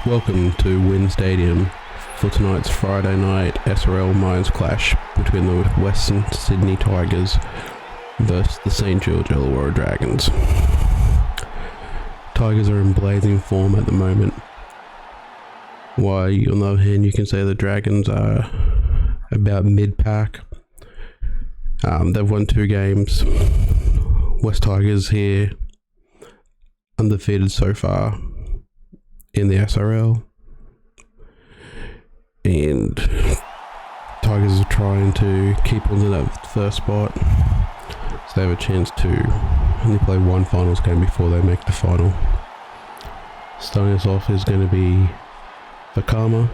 Welcome to Wynn Stadium for tonight's Friday night SRL Mines clash between the Western Sydney Tigers versus the St George Illawarra Dragons. Tigers are in blazing form at the moment, while on the other hand you can say the Dragons are about mid-pack. They've won 2 games. West Tigers here undefeated so far in the SRL, and Tigers are trying to keep onto that first spot, so they have a chance to only play one finals game before they make the final. Starting us off is going to be Vakama.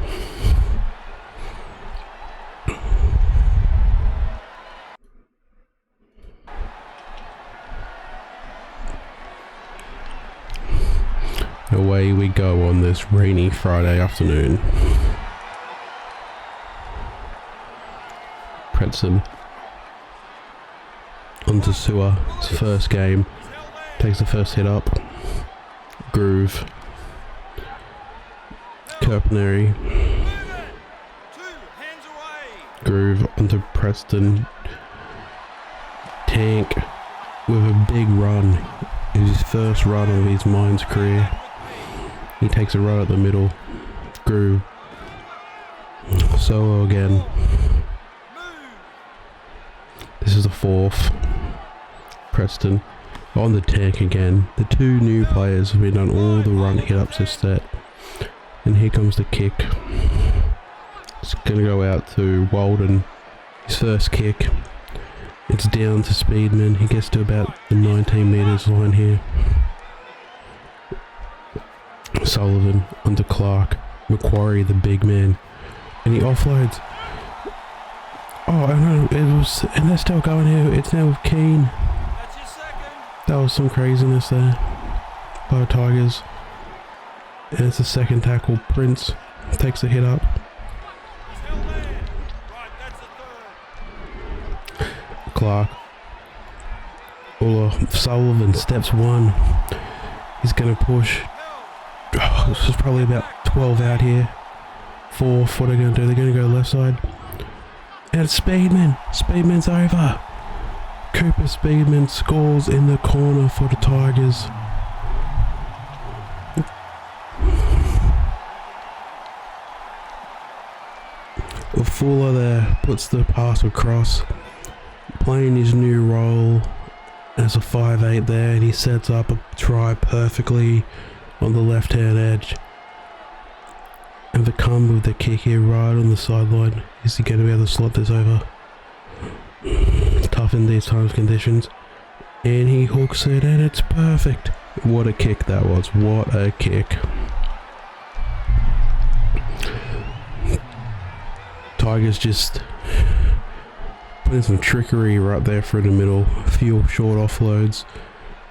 Away we go on this rainy Friday afternoon. Preston onto Sewer, his first game, takes the first hit up. Groove, Kerpenary, Groove onto Preston. Tank with a big run. It was his first run of his Mines career. He takes a run at the middle. Groove. Solo again. This is the 4th. Preston on the Tank again. The 2 new players have been done all the run hit ups this set. And here comes the kick. It's going to go out to Walden. His first kick. It's down to Speedman. He gets to about the 19 metres line here. Sullivan onto Clark. Macquarie, the big man. And he offloads. Oh, no, it was, and they're still going here. It's now with Keane. That was some craziness there by the Tigers. And it's the second tackle. Prince takes a hit up. Clark. Sullivan steps 1. He's going to push. Oh, this is probably about 12 out here. 4. What are they going to do? They're going to go left side. And it's Speedman. Speedman's over. Cooper Speedman scores in the corner for the Tigers. Fuller there puts the pass across, playing his new role as a 5'8" there, and he sets up a try perfectly on the left hand edge. And Vakam with the kick here right on the sideline. Is he going to be able to slot this over? Tough in these times conditions. And he hooks it, and it's perfect. What a kick that was. What a kick. Tigers just putting some trickery right there through the middle. A few short offloads.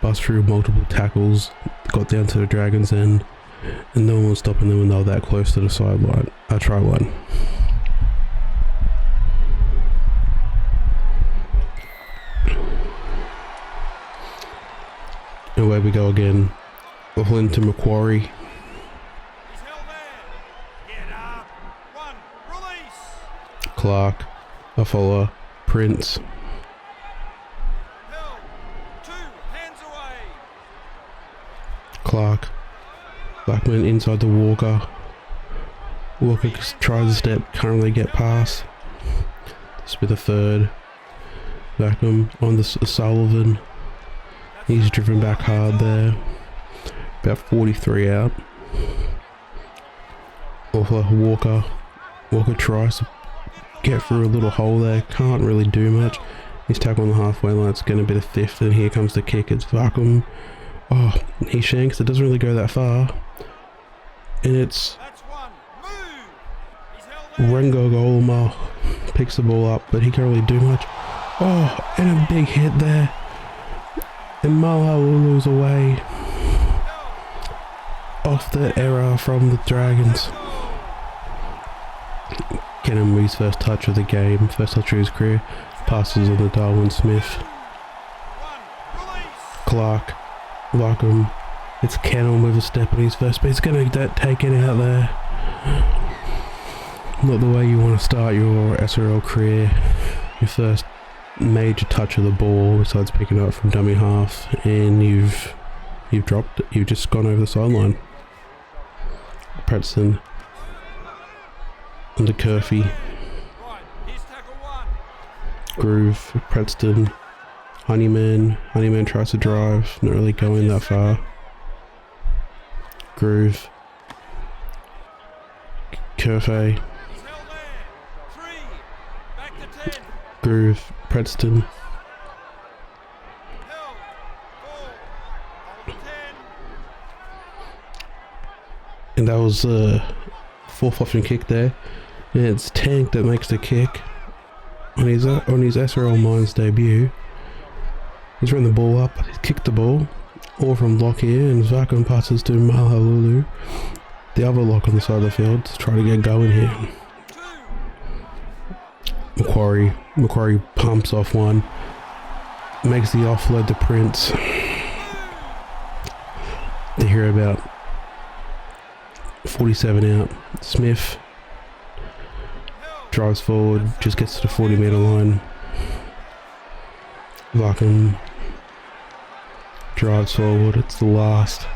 Bust through multiple tackles. Got down to the Dragons' end. And no one was stopping them when they were that close to the sideline. Try line. Away we go again. Bufflin to Macquarie. Clark, Afola, Prince. Clark. Blackman inside the Walker. Walker tries a step, can't really get past. This with a 3rd. Backham on the Sullivan. He's driven back hard there. About 43 out. Walker. Walker tries to get through a little hole there. Can't really do much. He's tackled on the halfway line. It's going to be the 5th, and here comes the kick. It's Vacuum. Oh, he shanks. It doesn't really go that far. And it's Rengo Golma picks the ball up, but he can't really do much. Oh, and a big hit there. And Maha will lose away off the error from the Dragons. Kennemu's first touch of the game, first touch of his career, passes on the Darwin Smith. Clark, Larkham, It's Cannon with a step on his first, but he's going to take it out there. Not the way you want to start your SRL career. Your first major touch of the ball besides picking it up from dummy half, and you've dropped it. You've just gone over the sideline. Preston under Curfy. Groove, Preston, Honeyman tries to drive, not really going that far. Groove, Curfy, Groove, Preston. And that was a fourth option kick there. And it's Tank that makes the kick on his SRL Mines debut. He's run the ball up, he's kicked the ball, all from lock here, and Zarkon passes to Mahalulu, the other lock on the side of the field, to try to get going here. Macquarie pumps off one, makes the offload to Prince. They hear about 47 out. Smith drives forward, just gets to the 40-metre line. Larkin drives forward, it's the last.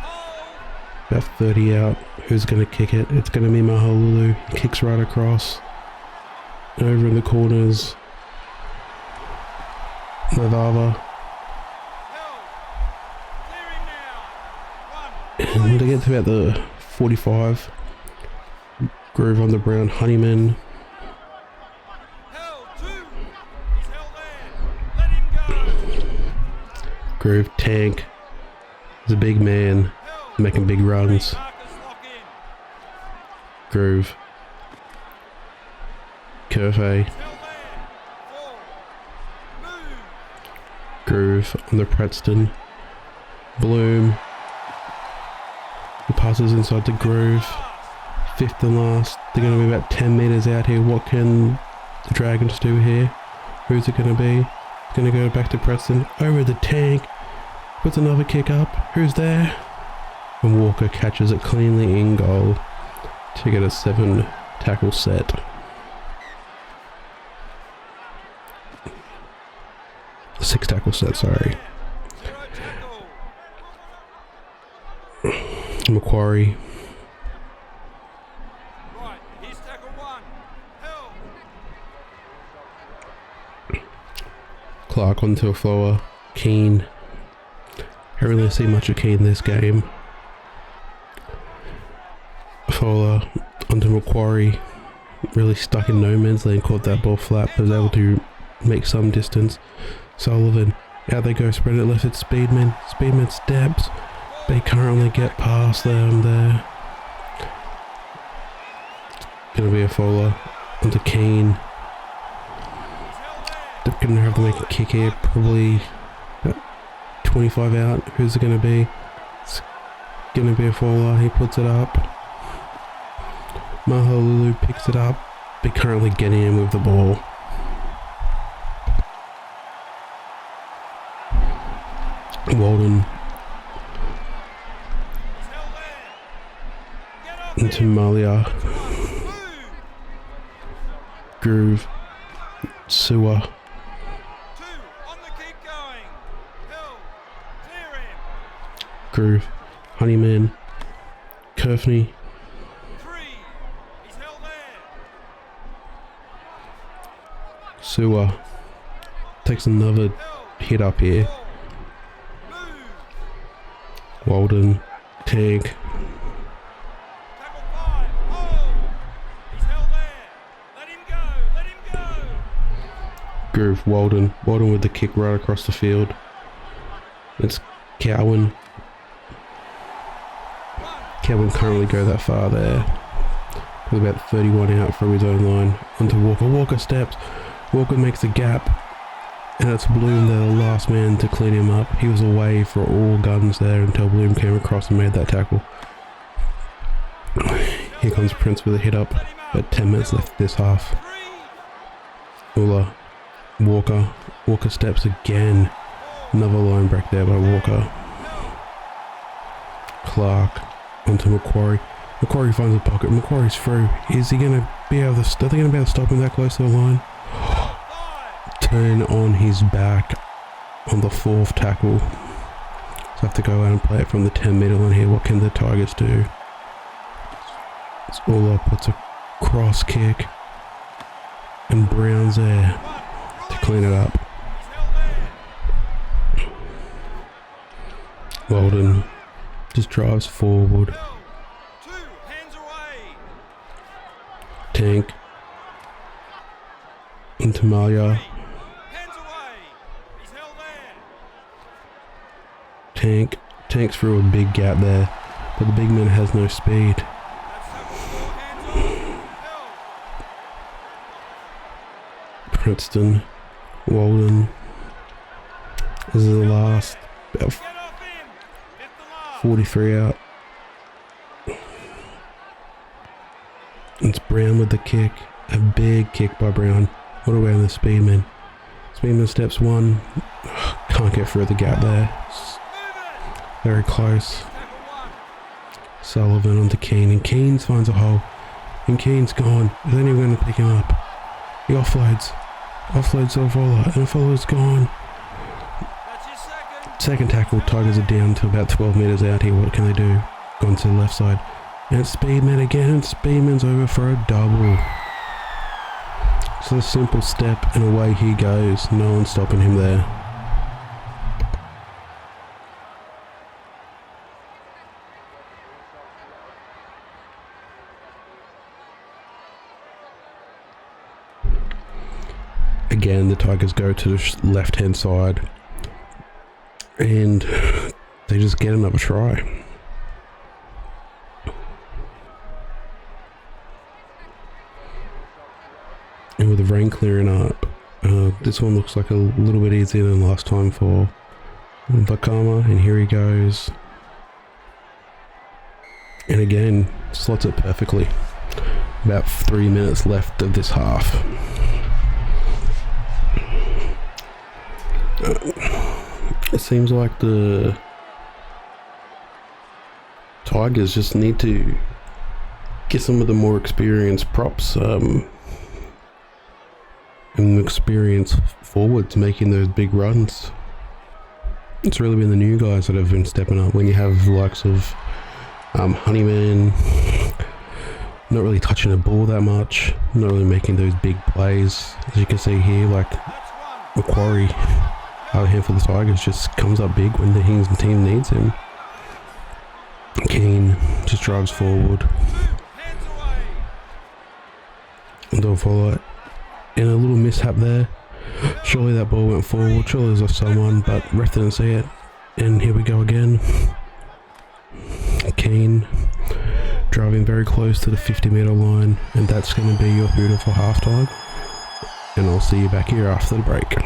About 30 out. Who's going to kick it? It's going to be Mahalulu. He kicks right across. Over in the corners. Navava. And when they get to about the 45, Groove on the brown, Honeyman. Groove, Tank. He's a big man, making big runs. Groove. Curfey. Groove on the Preston. Bloom. He passes inside the Groove. Fifth and last. They're going to be about 10 metres out here. What can the Dragons do here? Who's it going to be? It's going to go back to Preston. Over the Tank. Puts another kick up. Who's there? And Walker catches it cleanly in goal to get a 7 tackle set. A 6 tackle set, sorry. Macquarie. Clark onto a floor. Keane. I don't really see much of Keane in this game. Fowler onto Macquarie. Really stuck in no man's land, caught that ball flat, but was able to make some distance. Sullivan. Out they go, spread it left, it's Speedman. Speedman steps. They currently get past them there. Gonna be a Fowler onto Keane. They're gonna have to make a kick here, probably 25 out. Who's it gonna be? It's gonna be a Fowler. He puts it up. Mahalulu picks it up. They're currently getting in with the ball. Walden into Malia. Groove. Sewer. Groove. Honeyman. Kerfney. Sewer. Takes another hit up here. Walden. Tank. Groove. Walden with the kick right across the field. It's Cowan. Cowan can't really go that far there. With about 31 out from his own line. Onto Walker. Walker steps. Walker makes a gap. And it's Bloom there, the last man to clean him up. He was away for all guns there until Bloom came across and made that tackle. Here comes Prince with a hit up. About 10 minutes left this half. Ulla. Walker. Walker steps again. Another line break there by Walker. Clark onto Macquarie. Macquarie finds a pocket. Macquarie's through. Is he going to be able to... Are they going to be able to stop him that close to the line? Turn on his back on the 4th tackle. So I have to go out and play it from the 10-metre line here. What can the Tigers do? It's all up. It's a cross kick. And Brown's there to clean it up. Walden just drives forward. Tank into Malia. Tank's through a big gap there, but the big man has no speed. Preston, Walden. This is the last, about 43 out. It's Brown with the kick. A big kick by Brown. What away on the Speedman. Speedman steps 1. Can't get through the gap there. Very close. Sullivan onto Keane. And Keane finds a hole. And Keane's gone. Is anyone going to pick him up? He offloads. Offloads to Avola. And Avola's gone. Second tackle. Tigers are down to about 12 metres out here. What can they do? Gone to the left side. And it's Speedman again, and Speedman's over for a double. So a simple step and away he goes. No one's stopping him there. Again, the Tigers go to the left-hand side. And they just get another try. And with the rain clearing up, this one looks like a little bit easier than last time for Lakama, and here he goes. And again, slots it perfectly. About 3 minutes left of this half. It seems like the Tigers just need to get some of the more experienced props and experienced forwards making those big runs. It's really been the new guys that have been stepping up. When you have the likes of Honeyman not really touching the ball that much, not really making those big plays. As you can see here, like Macquarie, out here for the Tigers, just comes up big when the team needs him. Keane just drives forward. And don't follow it. And a little mishap there. Surely that ball went forward. Surely it was off someone, but ref didn't see it. And here we go again. Keane driving very close to the 50-metre line, and that's going to be your beautiful halftime. And I'll see you back here after the break.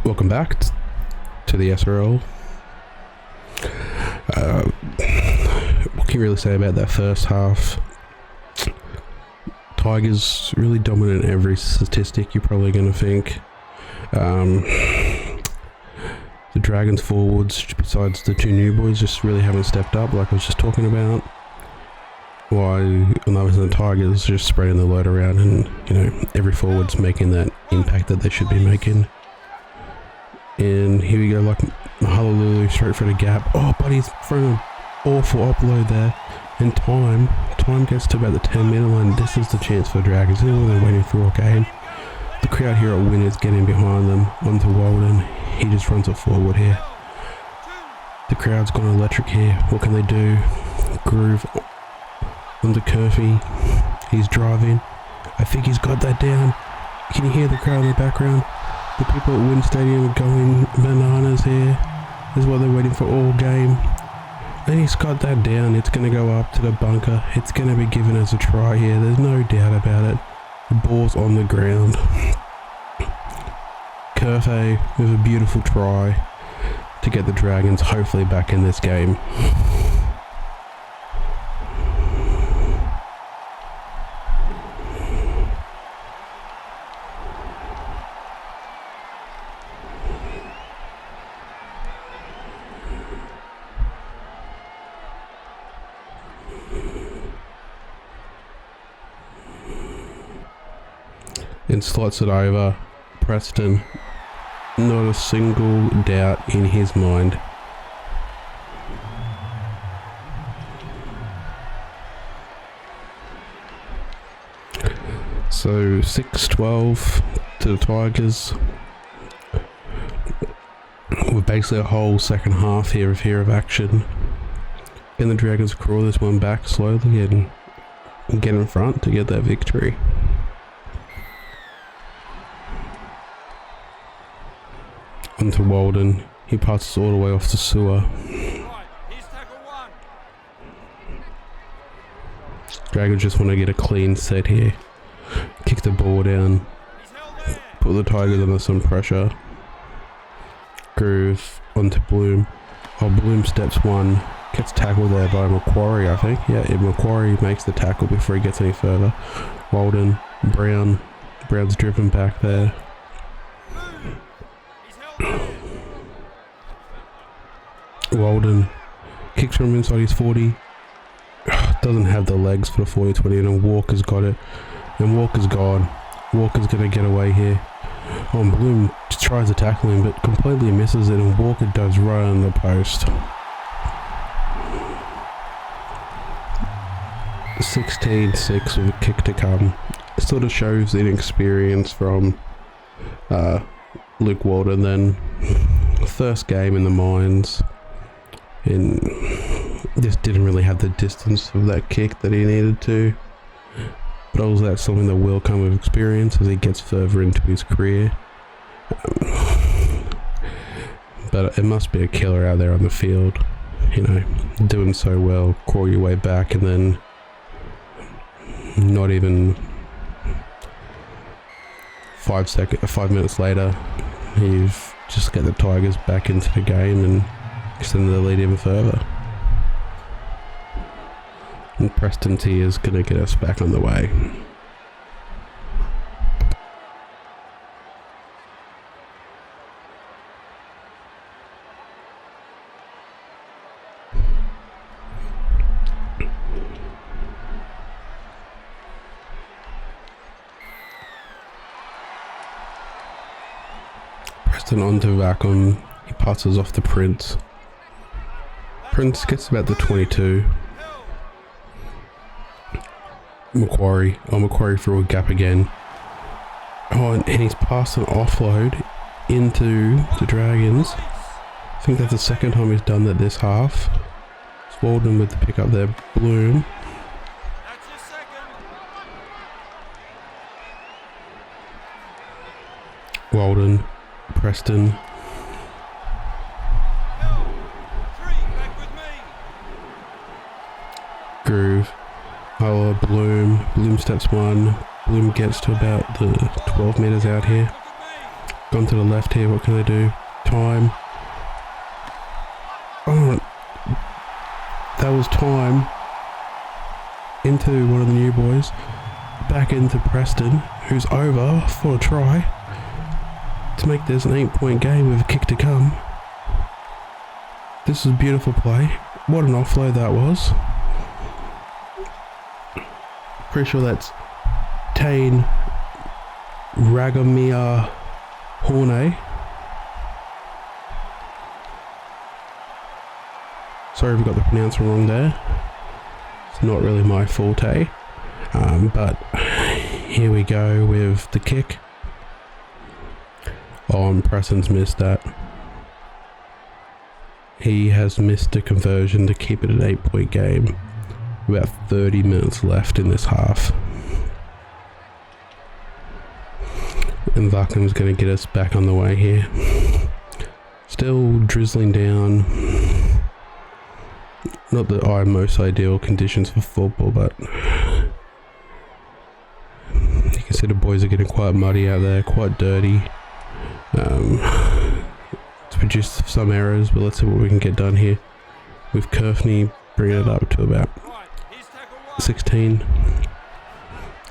Welcome back to the SRL. What can you really say about that first half? Tigers really dominant every statistic you're probably going to think. The Dragons forwards, besides the two new boys, just really haven't stepped up, like I was just talking about. Why, when I was in the Tigers, just spreading the load around, and every forward's making that impact that they should be making. And here we go, like Mahalulu straight for the gap. Oh, but he's throwing an awful offload there. And time gets to about the 10-metre line. This is the chance for the Dragons. They're waiting for all game. The crowd here at Win is getting behind them onto Walden. He just runs it forward here. The crowd's gone electric here. What can they do? Groove onto Curfy. He's driving. I think he's got that down. Can you hear the crowd in the background? The people at Win Stadium are going bananas here. This is what they're waiting for all game. And he's got that down. It's going to go up to the bunker. It's going to be given as a try here. There's no doubt about it. The ball's on the ground. Curfey with a beautiful try to get the Dragons hopefully back in this game. and slots it over. Preston, not a single doubt in his mind. So 6-12 to the Tigers. With basically a whole second half here of action. And the Dragons crawl this one back slowly and get in front to get that victory. Onto Walden. He passes all the way off to Sewer. Dragons just want to get a clean set here. Kick the ball down. Put the Tigers under some pressure. Groove onto Bloom. Oh, Bloom steps one. Gets tackled there by Macquarie, I think. Yeah, Macquarie makes the tackle before he gets any further. Walden, Brown. Brown's driven back there. Walden kicks from inside his 40. Doesn't have the legs for the 40-20, and Walker's got it. And Walker's gone. Walker's going to get away here. Oh, and Bloom tries to tackle him, but completely misses it, and Walker does right on the post. 16-6 with a kick to come. It sort of shows the inexperience from Luke Walden then. First game in the mines. And just didn't really have the distance of that kick that he needed to. But also that's something that will come with experience as he gets further into his career. But it must be a killer out there on the field. You know, doing so well, crawl your way back, and then not even 5 minutes later, you've just got the Tigers back into the game and extended the lead even further. And Preston T is going to get us back on the way. Preston onto Vacuum. He passes off to Prince. Prince gets about the 22. Macquarie. Oh, Macquarie threw a gap again. Oh, and he's passed an offload into the Dragons. I think that's the second time he's done that this half. Walden with the pick up there. Bloom. Walden. Preston. Groove. Oh, Bloom. Bloom steps one. Bloom gets to about the 12 meters out here. Gone to the left here. What can they do? Time. Oh, that was time. Into one of the new boys. Back into Preston, who's over for a try. To make this an 8-point game with a kick to come. This is beautiful play. What an offload that was. Pretty sure that's Tane Ragomia Horne. Sorry if I got the pronunciation wrong there. It's not really my forte. But here we go with the kick. Oh, and Preston's missed that. He has missed a conversion to keep it an 8-point game. About 30 minutes left in this half. And Vacuum's going to get us back on the way here. Still drizzling down. Not the most ideal conditions for football, but you can see the boys are getting quite muddy out there, quite dirty. It's produced some errors, but let's see what we can get done here. With Kerfney bringing it up to about 16.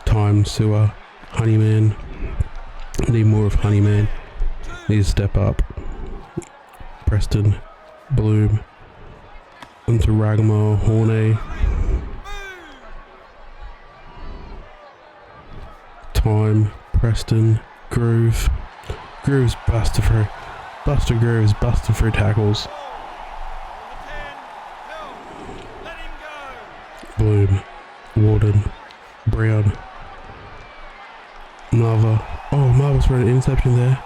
Time, Sewer, Honeyman. Need more of Honeyman. Need to step up. Preston, Bloom. Into Ragamo, Horne. Time, Preston, Groove. Groove's busted through. Buster Groove's busted through tackles. Bloom, Warden, Brown, Marva. Oh, Marva's for an interception there.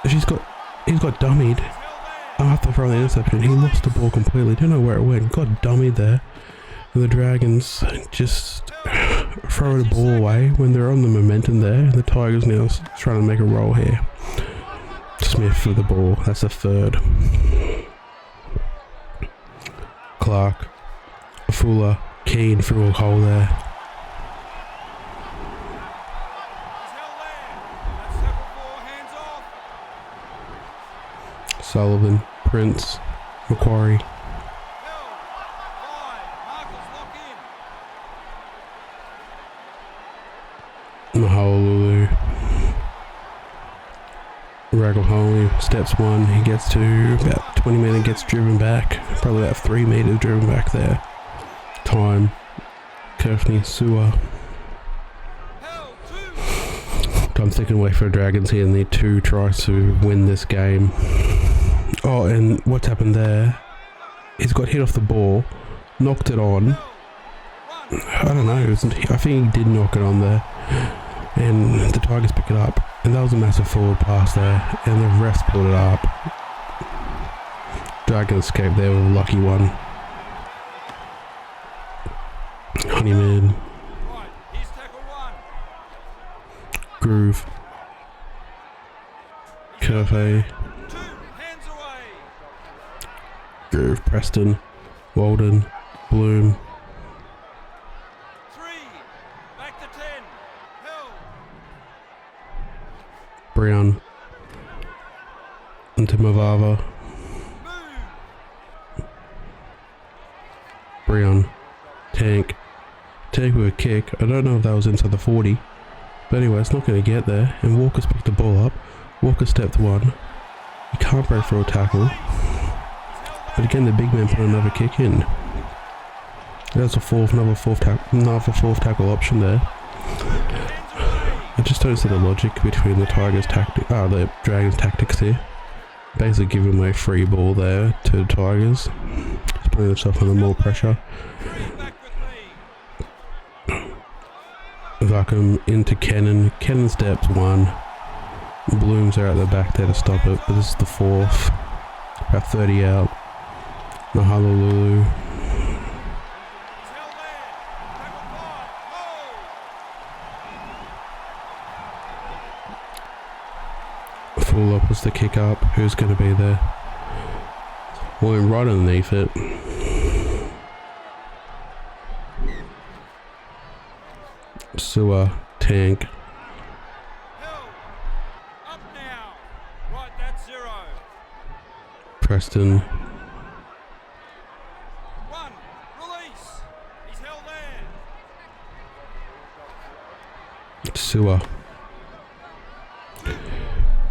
He's got dummied. After throwing the interception, he lost the ball completely. Don't know where it went. Got dummied there. And the Dragons just throw the ball away when they're on the momentum there. The Tigers now trying to make a roll here. Smith with the ball. That's the third. Clark, Fuller, Keane through a hole there. Sullivan, Prince, Macquarie. Mahalulu. Raggleholly steps one. He gets to about 20 meters, gets driven back. Probably about 3 meters driven back there. Time. Kerfney, Sewer. I'm thinking away for Dragons here and need 2 tries to win this game. Oh, and what's happened there? He's got hit off the ball, knocked it on. I don't know. I think he did knock it on there. And the Tigers pick it up, and that was a massive forward pass there, and the refs pulled it up. Dragons escaped there with a lucky one. Honeyman. Groove. Curve. Groove, Preston, Walden, Bloom. Brown into Mavava. Brown. Tank with a kick. I don't know if that was inside the 40. But anyway, it's not going to get there. And Walker's picked the ball up. Walker stepped one. He can't break through a tackle. But again, the big man put another kick in. There's another fourth tackle option there. I just don't see the logic between the the Dragons tactics here. Basically giving away free ball there to the Tigers. Just putting themselves under more pressure. Vacuum into Kennan. Kennan steps one. Blooms are at the back there to stop it, but this is the 4th. About 30 out. Mahalulu. Fuller puts the kick up. Who's going to be there? Well, right underneath it. Sewer, Tank. Preston. Sewer.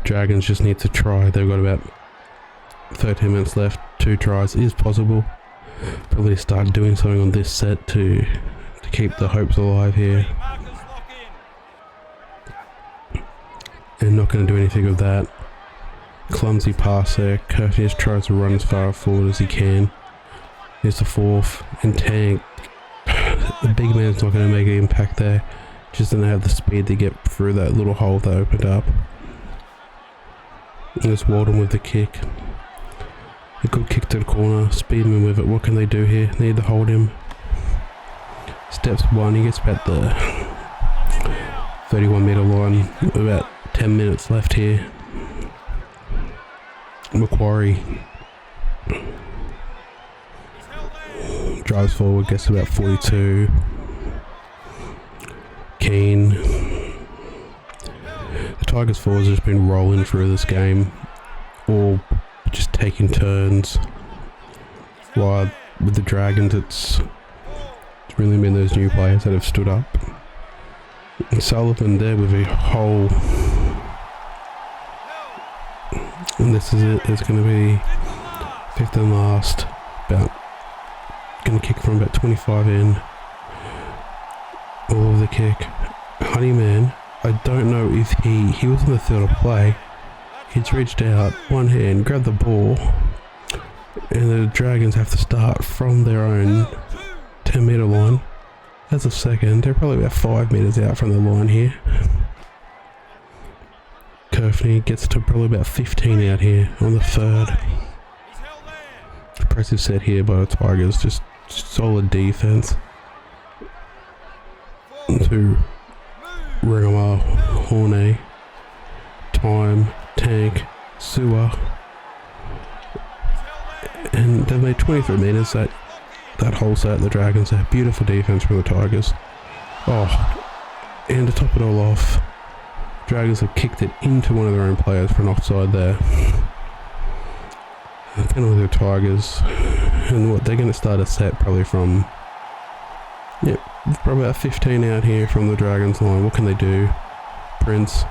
Dragons just need to try. They've got about 13 minutes left. 2 tries is possible. Probably start doing something on this set to keep the hopes alive here. And not going to do anything with that. Clumsy pass there. Curtis tries to run as far forward as he can. Here's the 4th. And Tank. The big man's not going to make an impact there. Just doesn't have the speed to get through that little hole that opened up. And there's Walden with the kick. A good kick to the corner. Speedman with it. What can they do here? They need to hold him. Steps one. He gets about the 31 meter line. About 10 minutes left here. Macquarie drives forward, gets about 42. Keane. The Tigers forwards have just been rolling through this game, all just taking turns. While with the Dragons, it's really been those new players that have stood up. And Sullivan there with a hole. And this is it. It's going to be 5th and last. Going to kick from about 25 in. All of the kick. Honeyman I don't know if he was in the field of play. He's reached out, one hand, grabbed the ball, and the Dragons have to start from their own 10-metre line. That's a second. They're probably about 5 metres out from the line here. Kerfney gets to probably about 15 out here on the third. Impressive set here by the Tigers, just solid defence. To Ringama, Horney, Time, Tank, Sewer. And they've made 23 metres that whole set. The Dragons have beautiful defence from the Tigers. Oh, and to top it all off, Dragons have kicked it into one of their own players for an offside there. A penalty to the Tigers. And what, they're going to start a set probably from... Yep, probably about 15 out here from the Dragons line. What can they do? Prince,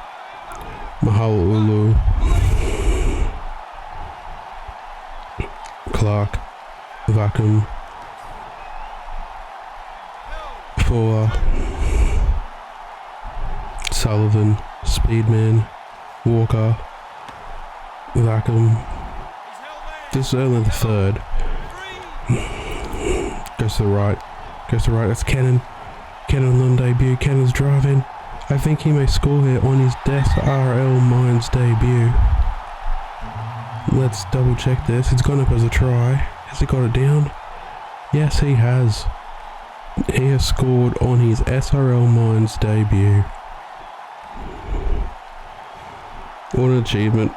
Mahalulu, Clark, Vacuum, Fuller, Sullivan, Speedman, Walker, Vacuum. This is only the third. Goes to the right. Goes to the right. That's Cannon. Cannon on debut. Cannon's driving. I think he may score here on his SRL Mines debut. Let's double check this. It's gone up as a try. Has he got it down? Yes, he has. He has scored on his SRL Mines debut. What an achievement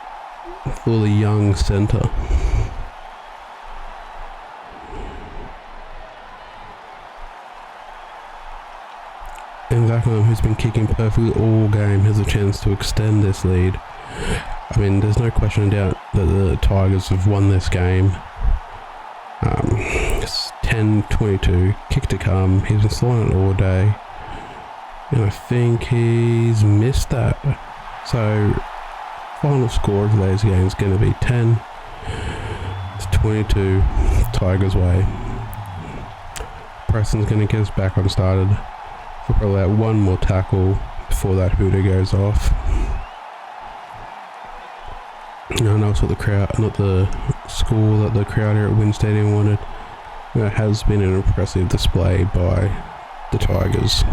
for the young centre. And Vacuum, who's been kicking perfectly all game, has a chance to extend this lead. I mean, there's no question of doubt that the Tigers have won this game. It's 10-22, kick to come. He's been sliding it all day. And I think he's missed that. So, final score of today's game is going to be 10-22, Tigers way. Preston's going to get us back on started. We'll probably have one more tackle before that hooter goes off. I know it's what the crowd, not the score that the crowd here at Wynn Stadium wanted. It has been an impressive display by the Tigers.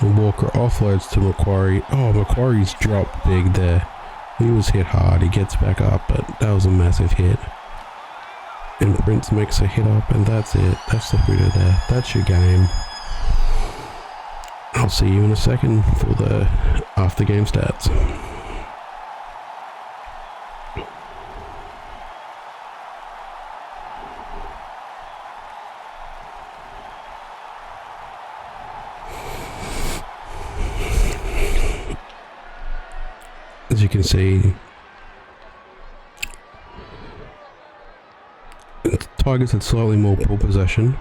And Walker offloads to Macquarie. Oh, Macquarie's dropped big there. He was hit hard. He gets back up, but that was a massive hit. And Prince makes a hit up, and that's it. That's the hooter there. That's your game. I'll see you in a second for the after game stats. As you can see, the Tigers had slightly more ball possession.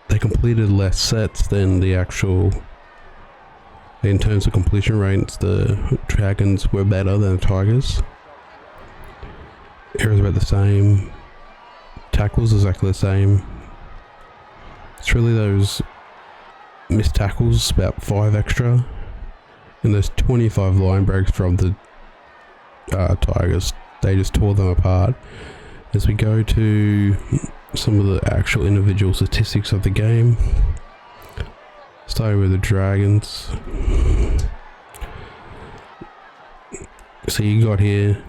They completed less sets than the actual, in terms of completion rates, the Dragons were better than the Tigers. Errors about the same. Tackles exactly the same. It's really those missed tackles, about 5 extra. And there's 25 line breaks from the Tigers. They just tore them apart. As we go to some of the actual individual statistics of the game, starting with the Dragons. So you got here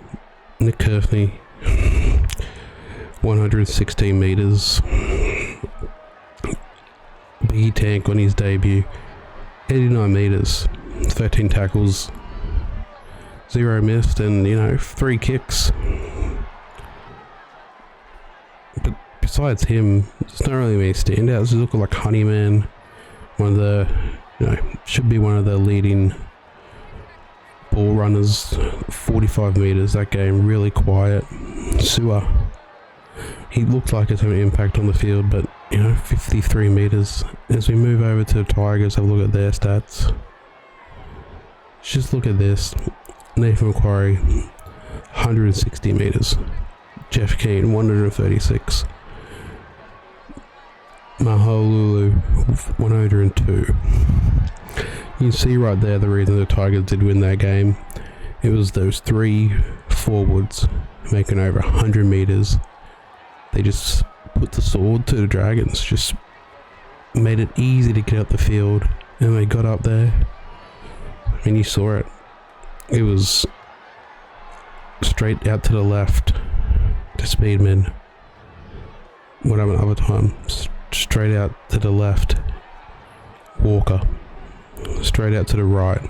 Nick Kerfney, 116 metres. Biggie Tank on his debut, 89 metres, 13 tackles, 0 missed, and 3 kicks. But besides him, there's not really many standouts. They look like Honeyman, one of the, should be one of the leading ball runners, 45 metres that game, really quiet. Sewer, he looked like it's having an impact on the field, but 53 metres. As we move over to the Tigers, have a look at their stats. Just look at this. Nathan Macquarie, 160 metres. Jeff Keane, 136. Maholulu 102. You can see right there the reason the Tigers did win that game. It was those 3 forwards making over 100 meters. They just put the sword to the Dragons, just made it easy to get up the field, and they got up there and you saw it. It was straight out to the left to Speedman. What happened other time? Straight out to the left, Walker. Straight out to the right,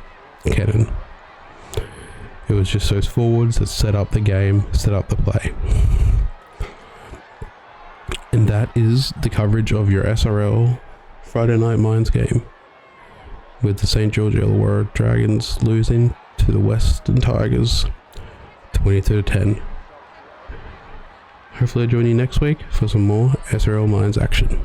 Cannon. It was just those forwards that set up the game, set up the play. And that is the coverage of your SRL Friday Night Mines game, with the St. George Illawarra Dragons losing to the Western Tigers 22-10. Hopefully I'll join you next week for some more SRL Mines action.